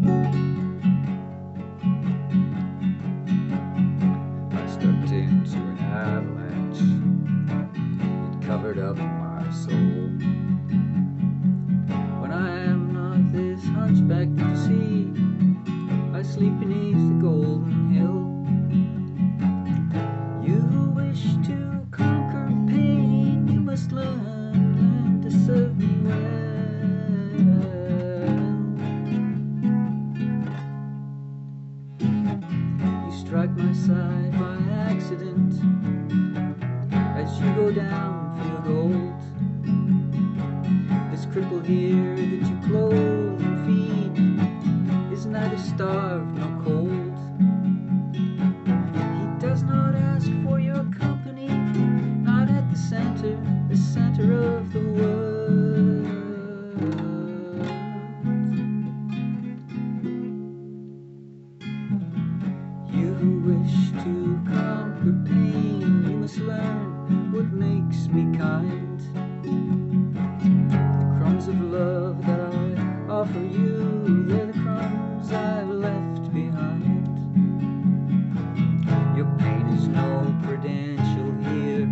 I stepped into an avalanche. It covered up my soul. When I am not this hunchback to see, I sleep beneath the golden hill. You who wish to conquer pain, you must learn to serve me well. You strike my side by accident as you go down for your gold. This cripple here that you clothe and feed is neither starved nor cold. He does not ask for your company, not at the center of the world. You who wish to conquer pain, you must learn what makes me kind. The crumbs of love that I offer you, they're the crumbs I've left behind. Your pain is no credential here,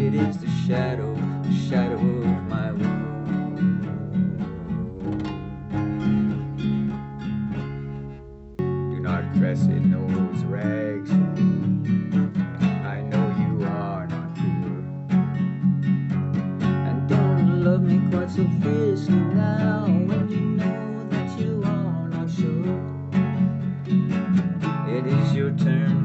it is the shadow of my wound. Do not dress in those rags for me, I know you are not pure. And don't love me quite so fiercely now, when you know that you are not sure. It is your turn